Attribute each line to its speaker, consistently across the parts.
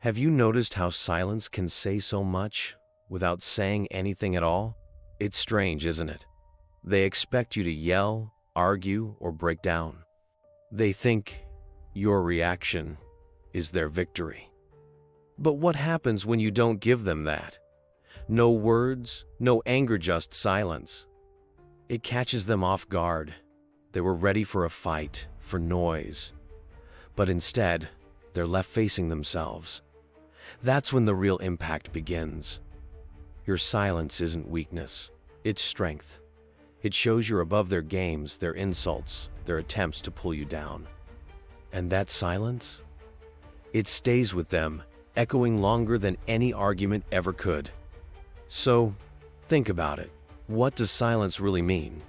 Speaker 1: Have you noticed how silence can say so much without saying anything at all? It's strange, isn't it? They expect you to yell, argue, or break down. They think your reaction is their victory. But what happens when you don't give them that? No words, no anger, just silence. It catches them off guard. They were ready for a fight, for noise. But instead, they're left facing themselves. That's when the real impact begins. Your silence isn't weakness, it's strength. It shows you're above their games, their insults, their attempts to pull you down. And that silence? It stays with them, echoing longer than any argument ever could. So, think about it. What does silence really mean?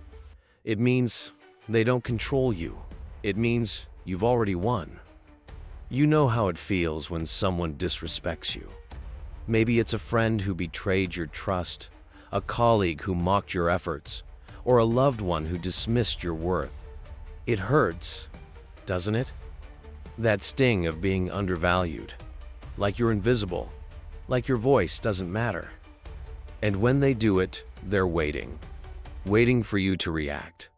Speaker 1: It means they don't control you. It means you've already won. You know how it feels when someone disrespects you. Maybe it's a friend who betrayed your trust, a colleague who mocked your efforts, or a loved one who dismissed your worth. It hurts, doesn't it? That sting of being undervalued, like you're invisible, like your voice doesn't matter. And when they do it, they're waiting for you to react.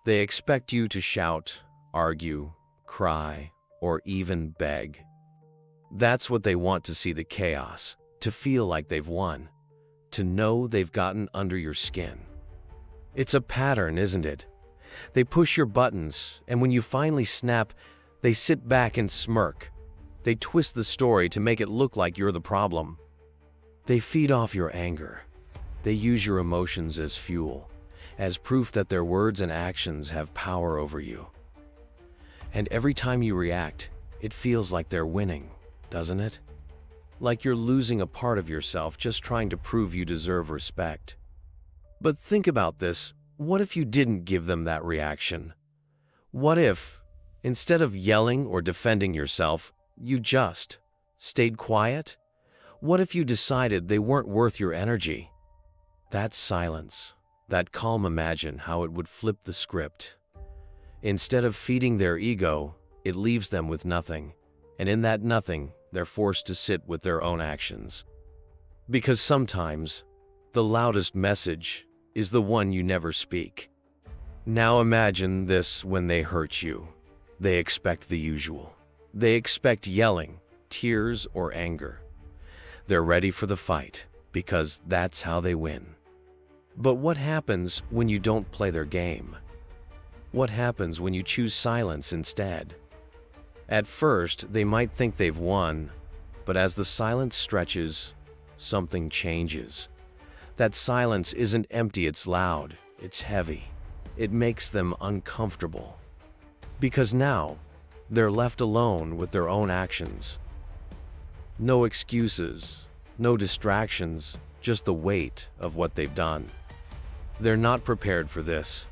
Speaker 1: They expect you to shout, argue, cry, or even beg. That's what they want, to see the chaos, to feel like they've won, to know they've gotten under your skin. It's a pattern, isn't it? They push your buttons, and when you finally snap, they sit back and smirk. They twist the story to make it look like you're the problem. They feed off your anger. They use your emotions as fuel, as proof that their words and actions have power over you. And every time you react, it feels like they're winning, doesn't it? Like you're losing a part of yourself just trying to prove you deserve respect. But think about this. What if you didn't give them that reaction? What if, instead of yelling or defending yourself, you just stayed quiet? What if you decided they weren't worth your energy? That silence, that calm, imagine how it would flip the script. Instead of feeding their ego, it leaves them with nothing. And in that nothing, they're forced to sit with their own actions. Because sometimes, the loudest message is the one you never speak. Now imagine this: when they hurt you, they expect the usual. They expect yelling, tears, or anger. They're ready for the fight, because that's how they win. But what happens when you don't play their game? What happens when you choose silence instead? At first, they might think they've won, but as the silence stretches, something changes. That silence isn't empty, it's loud, it's heavy. It makes them uncomfortable. Because now, they're left alone with their own actions. No excuses, no distractions, just the weight of what they've done. They're not prepared for this.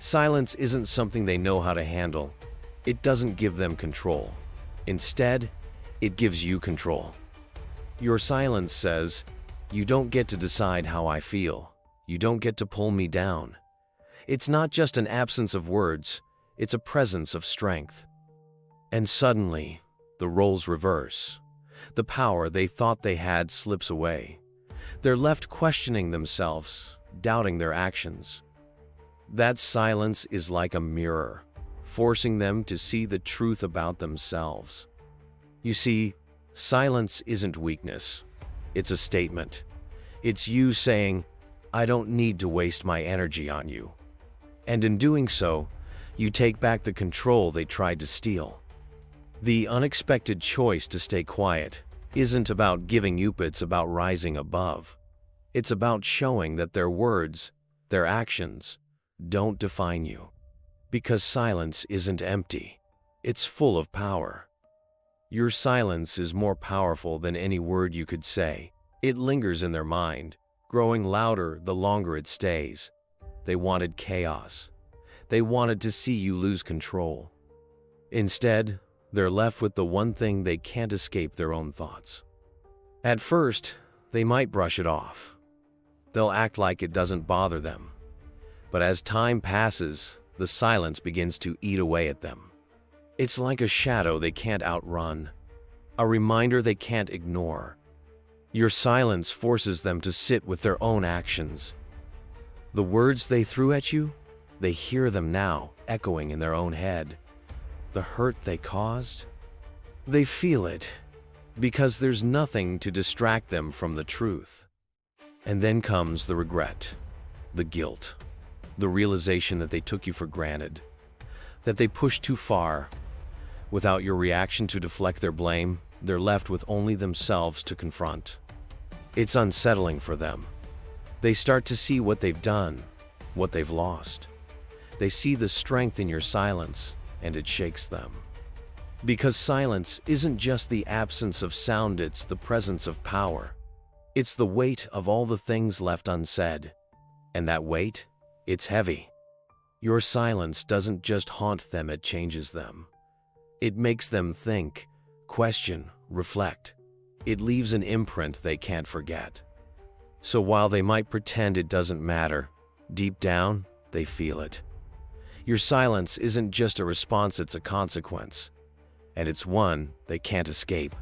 Speaker 1: Silence isn't something they know how to handle. It doesn't give them control. Instead, it gives you control. Your silence says, "You don't get to decide how I feel. You don't get to pull me down." It's not just an absence of words, it's a presence of strength. And suddenly, the roles reverse. The power they thought they had slips away. They're left questioning themselves, doubting their actions. That silence is like a mirror, forcing them to see the truth about themselves. You see, silence isn't weakness. It's a statement. It's you saying, "I don't need to waste my energy on you." And in doing so, you take back the control they tried to steal. The unexpected choice to stay quiet isn't about giving up, it's about rising above. It's about showing that their words, their actions, don't define you. Because silence isn't empty, it's full of power. Your silence is more powerful than any word you could say. It lingers in their mind, growing louder the longer it stays. They wanted chaos. They wanted to see you lose control. Instead, they're left with the one thing they can't escape: their own thoughts. At first, they might brush it off. They'll act like it doesn't bother them. But as time passes, the silence begins to eat away at them. It's like a shadow they can't outrun, a reminder they can't ignore. Your silence forces them to sit with their own actions. The words they threw at you, they hear them now, echoing in their own head. The hurt they caused, they feel it, because there's nothing to distract them from the truth. And then comes the regret, the guilt, the realization that they took you for granted, that they pushed too far. Without your reaction to deflect their blame, they're left with only themselves to confront. It's unsettling for them. They start to see what they've done, what they've lost. They see the strength in your silence, and it shakes them. Because silence isn't just the absence of sound, it's the presence of power. It's the weight of all the things left unsaid. And that weight, it's heavy. Your silence doesn't just haunt them, it changes them. It makes them think, question, reflect. It leaves an imprint they can't forget. So while they might pretend it doesn't matter, deep down, they feel it. Your silence isn't just a response, it's a consequence. And it's one they can't escape.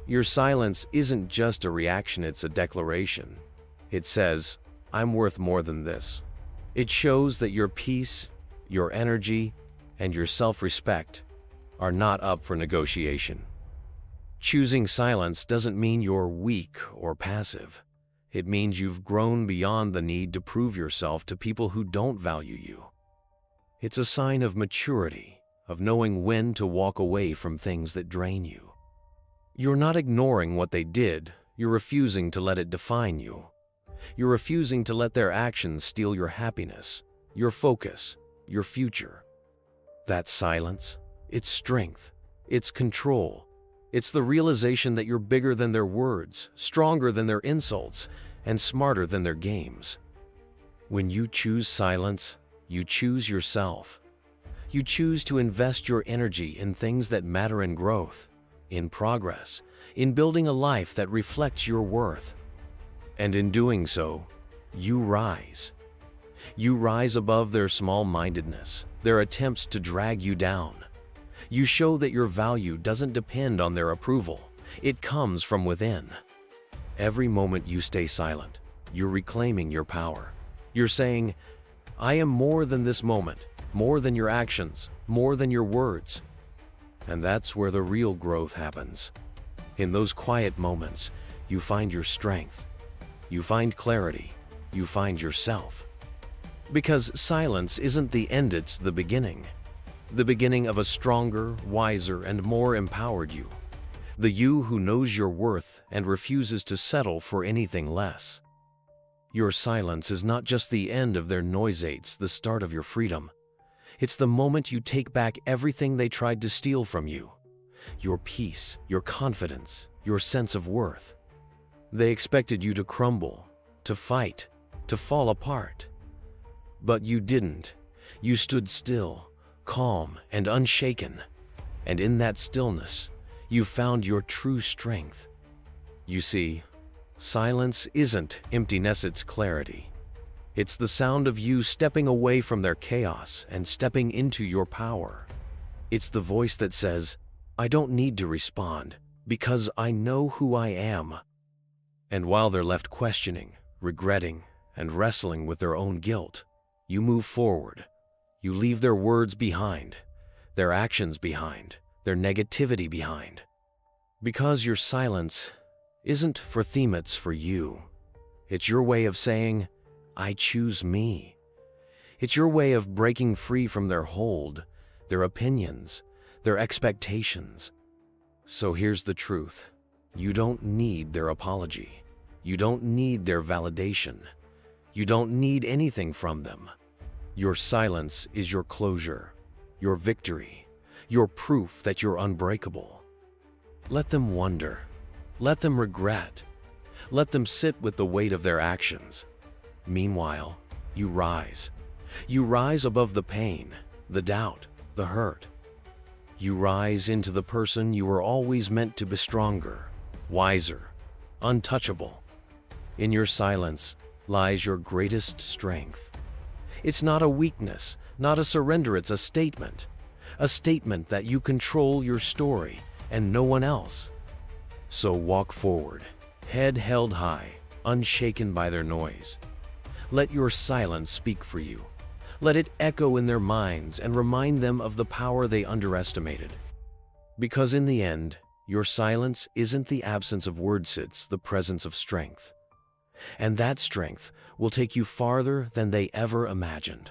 Speaker 1: Your silence isn't just a reaction, it's a declaration. It says, I'm worth more than this. It shows that your peace, your energy, and your self-respect are not up for negotiation. Choosing silence doesn't mean you're weak or passive. It means you've grown beyond the need to prove yourself to people who don't value you. It's a sign of maturity, of knowing when to walk away from things that drain you. You're not ignoring what they did, you're refusing to let it define you. You're refusing to let their actions steal your happiness, your focus, your future. That silence, it's strength, it's control. It's the realization that you're bigger than their words, stronger than their insults, and smarter than their games. When you choose silence, you choose yourself. You choose to invest your energy in things that matter, in growth, in progress, in building a life that reflects your worth. And in doing so, you rise. You rise above their small-mindedness, their attempts to drag you down. You show that your value doesn't depend on their approval. It comes from within. Every moment you stay silent, you're reclaiming your power. You're saying, I am more than this moment, more than your actions, more than your words. And that's where the real growth happens. In those quiet moments, you find your strength. You find clarity. You find yourself. Because silence isn't the end, it's the beginning. The beginning of a stronger, wiser, and more empowered you. The you who knows your worth and refuses to settle for anything less. Your silence is not just the end of their noise, it's the start of your freedom. It's the moment you take back everything they tried to steal from you. Your peace, your confidence, your sense of worth. They expected you to crumble, to fight, to fall apart. But you didn't. You stood still, calm and unshaken. And in that stillness, you found your true strength. You see, silence isn't emptiness, it's clarity. It's the sound of you stepping away from their chaos and stepping into your power. It's the voice that says, I don't need to respond because I know who I am. And while they're left questioning, regretting, and wrestling with their own guilt, you move forward. You leave their words behind, their actions behind, their negativity behind. Because your silence isn't for them, it's for you. It's your way of saying, I choose me. It's your way of breaking free from their hold, their opinions, their expectations. So here's the truth. You don't need their apology. You don't need their validation. You don't need anything from them. Your silence is your closure, your victory, your proof that you're unbreakable. Let them wonder. Let them regret. Let them sit with the weight of their actions. Meanwhile, you rise. You rise above the pain, the doubt, the hurt. You rise into the person you were always meant to be: stronger, wiser, untouchable. In your silence lies your greatest strength. It's not a weakness, not a surrender, it's a statement. A statement that you control your story and no one else. So walk forward, head held high, unshaken by their noise. Let your silence speak for you. Let it echo in their minds and remind them of the power they underestimated. Because in the end, your silence isn't the absence of words, it's the presence of strength. And that strength will take you farther than they ever imagined.